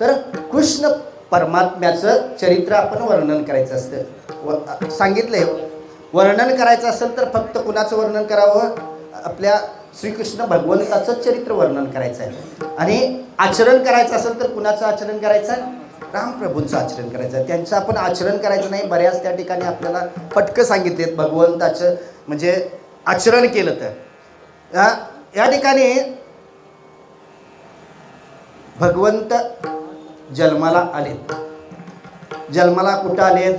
Speaker 1: तर कृष्ण परमात्म्याचं चरित्र आपण वर्णन करायचं असतं. सांगितलंय वर्णन करायचं असेल तर फक्त कुणाचं वर्णन करावं? आपल्या श्रीकृष्ण भगवंताचं चरित्र वर्णन करायचं आहे. आणि आचरण करायचं असेल तर कुणाचं आचरण करायचं? रामप्रभूंचं आचरण करायचं आहे. त्यांचं आपण आचरण करायचं नाही. बऱ्याच त्या ठिकाणी आपल्याला पटकं सांगितलेत भगवंताचं म्हणजे आचरण केलं तर. या ठिकाणी भगवंत जन्माला आलेत. जन्माला कुठं आलेत?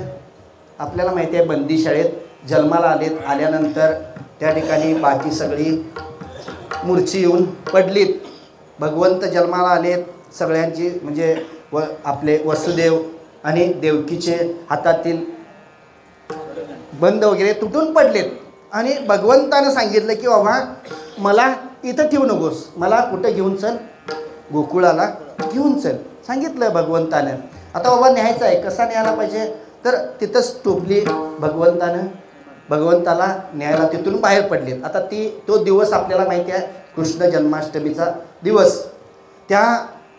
Speaker 1: आपल्याला माहिती आहे बंदीशाळेत जन्माला आलेत. आल्यानंतर त्या ठिकाणी बाकी सगळी मूर्छी येऊन पडलीत. भगवंत जन्माला आलेत. सगळ्यांची म्हणजे आपले वसुदेव आणि देवकीचे हातातील बंद वगैरे तुटून पडलेत. आणि भगवंतानं सांगितलं की बाबा मला इथं ठेवू नकोस, मला कुठं घेऊन चल? गोकुळाला घेऊन चल सांगितलं भगवंतानं. आता बाबा न्यायचं आहे, कसा न्यायला पाहिजे? तर तिथंच टोपली भगवंतानं. भगवंताला न्यायला तिथून बाहेर पडलेत. आता तो दिवस आपल्याला माहिती आहे कृष्ण जन्माष्टमीचा दिवस. त्या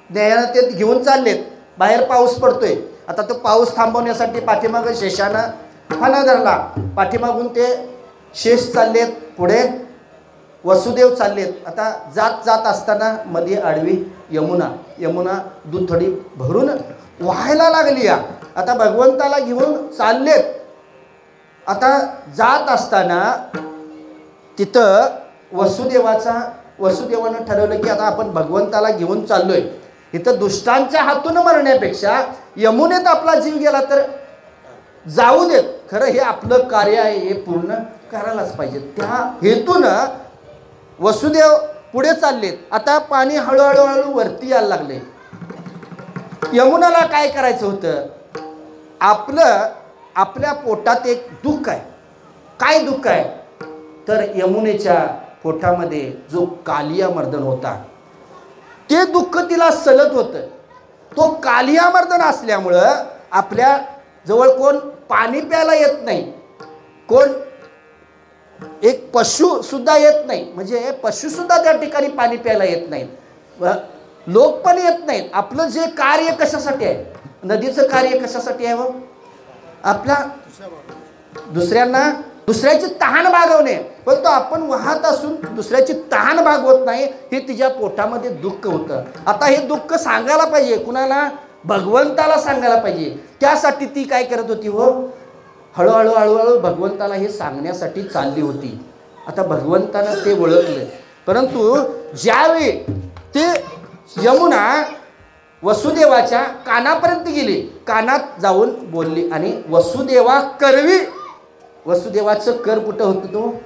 Speaker 1: न्यायानं ते घेऊन चाललेत. बाहेर पाऊस पडतोय. आता तो पाऊस थांबवण्यासाठी पाठीमागं शेषानं फणा धरला. पाठीमागून ते शेष चाललेत, पुढे वसुदेव चाललेत. आता जात जात असताना मध्ये आडवी यमुना दूध थोडी भरून वाहायला लागली या. आता भगवंताला घेऊन चाललेत. आता जात असताना तिथं वसुदेवानं ठरवलं की आता आपण भगवंताला घेऊन चाललोय, इथं दुष्टांच्या हातून मरण्यापेक्षा यमुनेत आपला जीव गेला तर जाऊ देत. खरं हे आपलं कार्य आहे, हे पूर्ण करायलाच पाहिजे. त्या हेतून वसुदेव पुढे चाललेत. आता पाणी हळूहळू वरती यायला लागले. यमुनाला काय करायचं होतं? आपल्या पोटात एक दुःख आहे. काय दुःख आहे? तर यमुनेच्या पोटामध्ये जो कालिया मर्दन होता, ते दुःख तिला सलत होतं. तो कालिया मर्दन असल्यामुळं आपल्या जवळ कोण पाणी प्यायला येत नाही, कोण एक पशु सुद्धा येत नाही. म्हणजे पशु सुद्धा त्या ठिकाणी पाणी प्यायला येत नाहीत, लोक पण येत नाहीत. आपलं जे कार्य कशासाठी आहे? नदीचं कार्य कशासाठी आहे? व आपल्या दुसऱ्याची तहान भागवणे. पण तो आपण वाहत असून दुसऱ्याची तहान भागवत नाही, हे तिच्या पोटामध्ये दुःख होतं. आता हे दुःख सांगायला पाहिजे कुणाला? भगवंताला सांगायला पाहिजे. त्यासाठी ती काय करत होती? हो, हळूहळू भगवंताला हे सांगण्यासाठी चालली होती. आता भगवंतानं ते ओळखलं. परंतु ज्यावेळी ते यमुना वसुदेवाच्या कानापर्यंत गेली, कानात जाऊन बोलली आणि वसुदेवाचं कर कुठं होतं? तो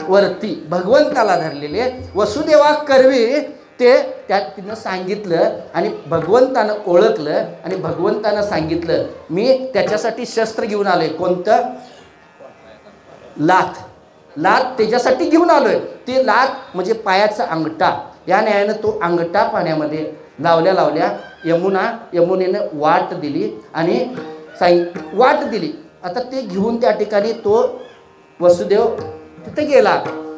Speaker 1: वरती भगवंताला धरलेले वसुदेवा करवी ते त्यात तिनं सांगितलं आणि भगवंतानं ओळखलं आणि भगवंतानं सांगितलं, मी त्याच्यासाठी शस्त्र घेऊन आलोय. कोणतं? लाथ त्याच्यासाठी घेऊन आलोय. ते लाथ म्हणजे पायाचा अंगठा. या न्यायानं तो अंगठा पाण्यामध्ये लावल्या यमुनेनं वाट दिली आणि वाट दिली. आता ते घेऊन त्या ठिकाणी तो वसुदेव तिथं गेला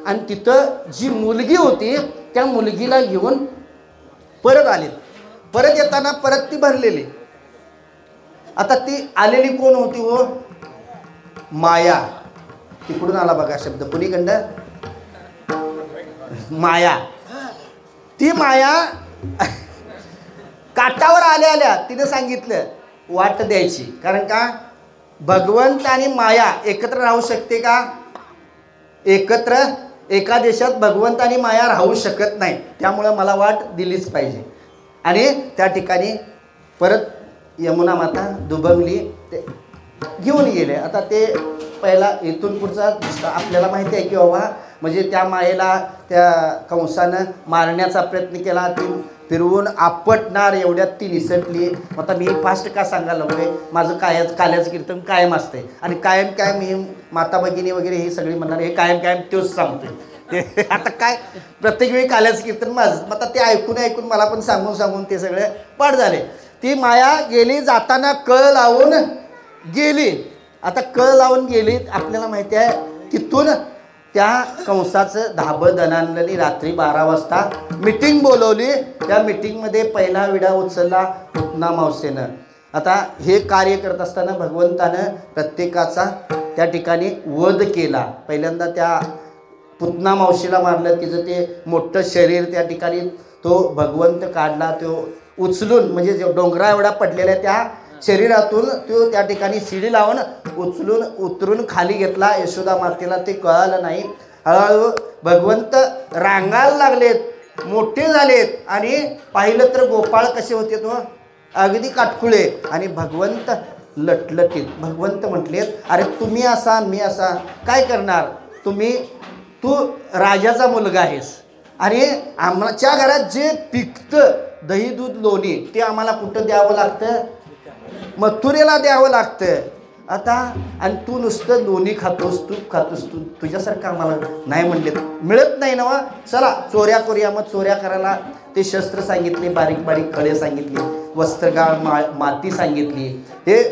Speaker 1: आणि तिथं जी मुलगी होती त्या मुलगीला घेऊन परत आले. परत येताना परत ती भरलेली. आता ती आलेली कोण होती? हो, माया. तिकडून आला बघा शब्द पुरीखंड, माया. ती माया काठावर आल्या तिने सांगितलं वाट द्यायची. कारण का? भगवंत आणि माया एकत्र राहू शकते का? एकत्र एका देशात भगवंत आणि माया राहू शकत नाही. त्यामुळं मला वाट दिलीच पाहिजे. आणि त्या ठिकाणी परत यमुना माता दुभंगली, ते घेऊन गेले. आता ते पहिला इथून पुढचा आपल्याला माहिती आहे की बाबा, म्हणजे त्या मायेला त्या कंसानं मारण्याचा प्रयत्न केला. ती फिरवून आपटणार एवढ्यात ती निसटली. आता मी फास्ट का सांगायला लागलोय? माझं काल्याचं कीर्तन कायम असते आणि कायम मी माता भगिनी वगैरे हे सगळी म्हणणार, हे कायम तोच सांगतोय. ते आता काय प्रत्येक वेळी काल्याचं कीर्तन माझं. आता ते ऐकून मला पण सांगून ते सगळे पाठ झाले. ती माया गेली, जाताना कळ लावून गेली. आता कळ लावून गेली, आपल्याला माहिती आहे. तिथून त्या कंसाचं धाबं दणाणलं. रात्री 12 वाजता मीटिंग बोलवली. त्या मीटिंगमध्ये पहिला विडा उचलला पुतना मावसेनं. आता हे कार्य करत असताना भगवंतानं प्रत्येकाचा त्या ठिकाणी वध केला. पहिल्यांदा त्या पुतना मावशीला मारलं. तिचं ते मोठं शरीर त्या ठिकाणी तो भगवंत काढला. तो उचलून, म्हणजे डोंगरा एवढा पडलेल्या त्या शरीरातून तो त्या ठिकाणी शिडी लावून उतरून खाली घेतला. यशोदा मातेला ते कळालं नाही. हळूहळू भगवंत रांगायला लागलेत, मोठे झालेत. आणि पाहिलं तर गोपाळ कसे होते? तो अगदी काटकुळे. आणि भगवंत लटलटीत. भगवंत म्हटलेत, अरे तुम्ही असा मी असा काय करणार? तू राजाचा मुलगा आहेस आणि आमच्या घरात जे पिकतं दही दूध लोणी ते आम्हाला कुठं द्यावं लागतं? मथुरेला द्यावं लागतं. आता आणि तू नुसतं लोणी खातोस, तूप खातोस, तुझ्यासारखं आम्हाला नाही म्हणले, मिळत नाही ना. चला चोऱ्या करूया. मग चोऱ्या करायला ते शस्त्र सांगितले, बारीक बारीक खळे सांगितले, वस्त्रगाळ माती सांगितली. हे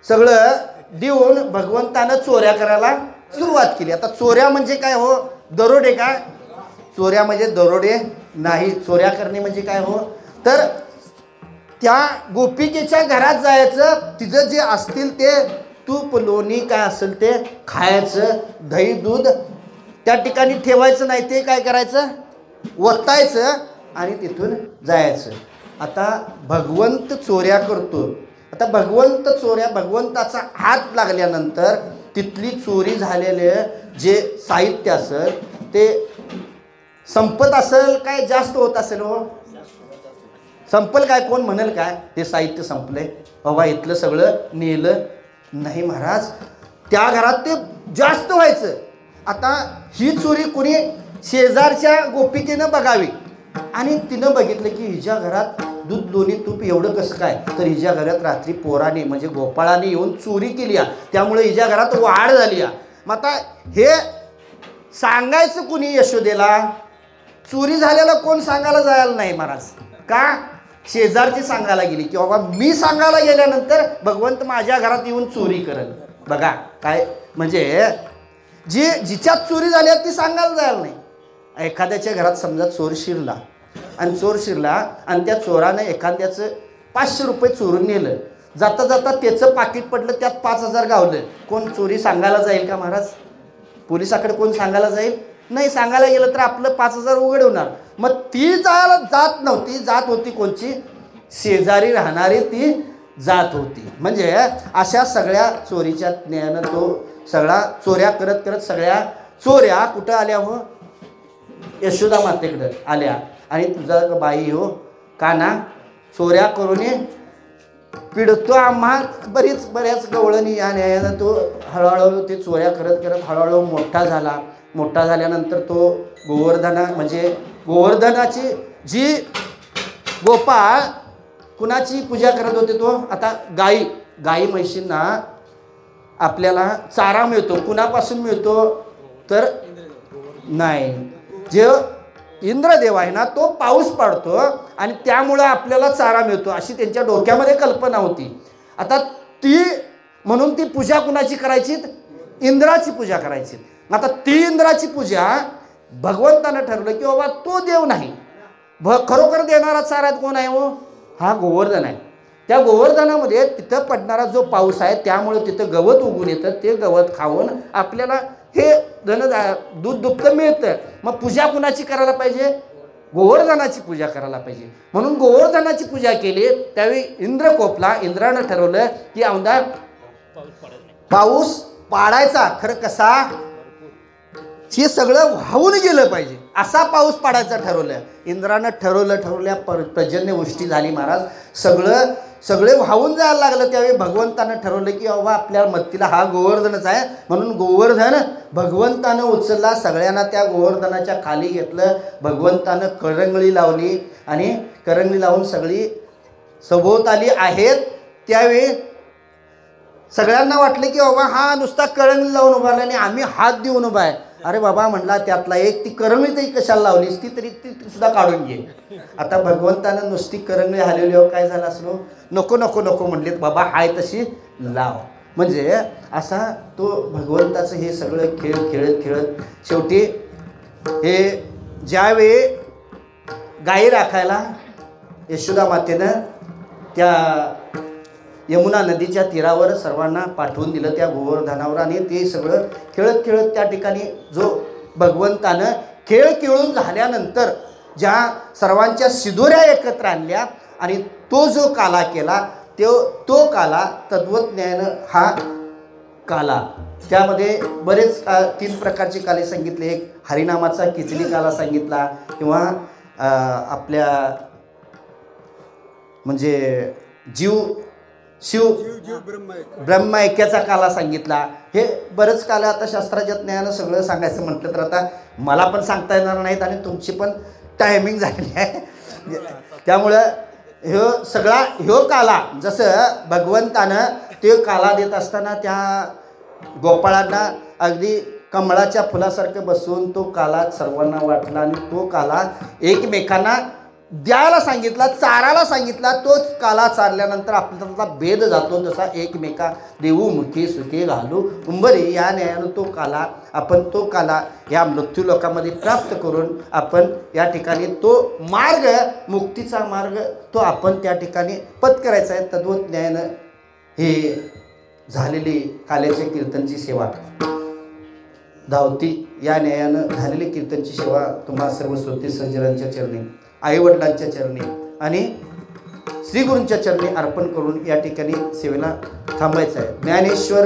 Speaker 1: सगळं देऊन भगवंतानं चोऱ्या करायला सुरुवात केली. आता चोऱ्या म्हणजे काय? हो, दरोडे. काय चोऱ्या म्हणजे दरोडे नाही, चोऱ्या करणे म्हणजे काय हो, तर त्या गोपिकेच्या घरात जायचं, तिचं जे असतील ते तूप लोणी काय असेल ते खायचं, दही दूध त्या ठिकाणी ठेवायचं नाही, ते काय करायचं ओतायचं आणि तिथून जायचं. आता भगवंत चोऱ्या करतो. आता भगवंताचा हात लागल्यानंतर तिथली चोरी झालेले जे साहित्य असेल ते संपत असेल काय जास्त होत असेल हो, संपल काय, कोण म्हणेल काय ते साहित्य संपले बाबा इथलं सगळं नेलं, नाही महाराज, त्या घरात ते जास्त व्हायचं. आता ही चोरी कोणी शेजारच्या गोपिकेनं बघावी आणि तिनं बघितलं की हिच्या घरात दूध लोणी तूप एवढं कसं काय, तर हिच्या घरात रात्री पोराने म्हणजे गोपाळाने येऊन चोरी केली आहे, त्यामुळे हिच्या घरात वाढ झाली आहे. मग आता हे सांगायचं कुणी यशोदेला, चोरी झालेला कोण सांगायला जायला नाही महाराज, का शेजारची सांगायला गेली की बाबा मी सांगायला गेल्यानंतर भगवंत माझ्या घरात येऊन चोरी करेल. बघा काय म्हणजे जिच्यात चोरी झाली ती सांगायला जायला नाही. एखाद्याच्या घरात समजा चोर शिरला आणि त्या चोरानं एखाद्याचं 500 रुपये चोरून नेलं, जाता जाता त्याचं पाकिट पडलं, त्यात 5000 गावलं, कोण चोरी सांगायला जाईल का महाराज? पोलिसाकडे कोण सांगायला जाईल? नाही. सांगायला गेलं तर आपलं 5000 उघड होणार. मग ती जायला जात नव्हती, जात होती कोणची, शेजारी राहणारी ती जात होती. म्हणजे अशा सगळ्या चोरीच्या ज्ञानं तो सगळा चोऱ्या करत करत सगळ्या चोऱ्या कुठं आल्या हो, यशोदा मातेकडे आल्या. आणि तुझा बाई हो का ना चोऱ्या करून पिडतो आम्हा, बऱ्याच गवळणी या न्यायानं तो हळूहळू ते चोऱ्या करत करत हळूहळू मोठा झाला. मोठा झाल्यानंतर तो गोवर्धनाची जी गोपाळ कुणाची पूजा करत होते, तो आता गाई म्हशींना आपल्याला चारा मिळतो, कुणापासून मिळतो तर नाही, जे इंद्रदेव आहे ना तो पाऊस पाडतो आणि त्यामुळं आपल्याला चारा मिळतो, अशी त्यांच्या डोक्यामध्ये कल्पना होती. आता म्हणून ती पूजा कुणाची करायची, इंद्राची पूजा करायची. आता ती इंद्राची पूजा भगवंतानं ठरवलं की बाबा तो देव नाही, खरोखर देणारा चारा कोण आहे हो, हा गोवर्धन आहे. त्या गोवर्धनामध्ये तिथं पडणारा जो पाऊस आहे त्यामुळे तिथं गवत उगून येतं, ते गवत खाऊन आपल्याला हे दूध दुप्त मिळतं. मग पूजा कुणाची करायला पाहिजे, गोवर्धनाची पूजा करायला पाहिजे. म्हणून गोवर्धनाची पूजा केली. त्यावेळी इंद्र कोपला, इंद्रानं ठरवलं की औंधा पाऊस पाडायचा, खरं कसा, हे सगळं वाहून गेलं पाहिजे असा पाऊस पाडायचा ठरवलं. इंद्रानं ठरवल्या पर्जन्यवृष्टी झाली महाराज, सगळे वाहून जायला लागलं. त्यावेळी भगवंतानं ठरवलं की बाबा आपल्या मत्तीला हा गोवर्धनच आहे, म्हणून गोवर्धन भगवंतानं उचलला, सगळ्यांना त्या गोवर्धनाच्या खाली घेतलं. भगवंतानं करंगळी लावली आणि करंगळी लावून सगळी सभोवताली आहेत. त्यावेळी सगळ्यांना वाटलं की बाबा हा नुसता करंगळी लावून उभारला आणि आम्ही हात देऊन उभा आहे. अरे बाबा म्हणला त्यातला एक ती करंगळी तरी कशाला लावलीस, ती सुद्धा काढून घे. आता भगवंतानं नुसती करंगळी हलवली, काय झालं असलो, नको नको नको म्हणलेत, बाबा हाय तशी लाव. म्हणजे असा तो भगवंताचं हे सगळं खेळत खेळत शेवटी हे ज्यावेळी गाई राखायला यशोदा मातेनं त्या यमुना नदीच्या तीरावर सर्वांना पाठवून दिलं त्या गोवर्धनावर. आणि ते सगळं खेळत खेळत त्या ठिकाणी जो भगवंतानं खेळ खेळून झाल्यानंतर ज्या सर्वांच्या सिदोऱ्या एकत्र आणल्या आणि तो जो काला केला तो काला तद्वज्ञानं हा काला, त्यामध्ये बरेच 3 प्रकारचे काले सांगितले. एक हरिनामाचा किचली काला सांगितला, किंवा आपल्या म्हणजे शिव ब्रह्म ऐक्याचा काला सांगितला. हे बरंच काला आता शास्त्राच्या ज्ञानानं सगळं सांगायचं म्हटलं तर आता मला पण सांगता येणार नाहीत आणि तुमची पण टायमिंग झालेली आहे. त्यामुळं ह्यो काला जसं भगवंतानं ते काला देत असताना त्या गोपाळांना अगदी कमळाच्या फुलासारखं बसून तो काला सर्वांना वाटला आणि तो काला एकमेकांना द्यायला सांगितला, चारायला सांगितला, तोच काला चारल्यानंतर आपल्याला भेद जातो. जसा एकमेका देऊ मुखी सुखे घालू उंबरी, या न्यायानं तो काला या मृत्यू लोकामध्ये प्राप्त करून आपण या ठिकाणी तो मार्ग, मुक्तीचा मार्ग तो आपण त्या ठिकाणी पत्करायचा आहे. तद्वत न्यायानं हे झालेली काल्याच्या कीर्तनची सेवा धावती, या न्यायानं झालेली कीर्तनची सेवा तुम्हा सर्व श्रोते सज्जनांच्या चरणी, आईवडिलांच्या चरणी आणि श्रीगुरूंच्या चरणी अर्पण करून या ठिकाणी सेवेला थांबायचं आहे. ज्ञानेश्वर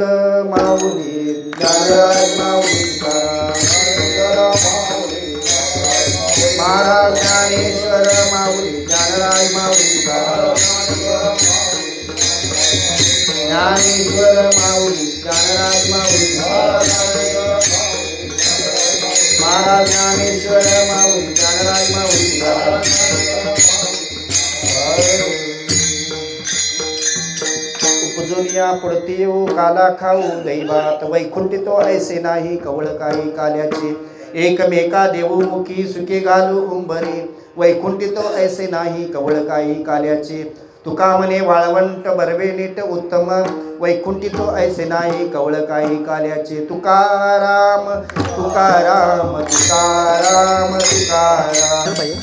Speaker 1: माऊली, ज्ञानराज माऊली, महाराज ज्ञानेश्वर माऊली, ज्ञानराज माऊली, ज्ञानेश्वर माऊली, ज्ञानराज माऊली, महाराज ज्ञानेश्वर माऊली, ज्ञानराज माऊली. उपजूनिया पडती येऊ काला खाऊ दैवात, वैकुंठी तो ऐसे नाही कवळ काही काल्याचे. एकमेका देऊ मुखी सुखे घालू उंबरी, वैकुंठी तो ऐसे नाही कवळ काही काल्याचे. तुका म्हणे वाळवंट बरवे नीट उत्तम, वैकुंठी तो ऐसे नाही कवळ काही काल्याचे. तुकाराम तुकाराम तुकाराम तुकाराम.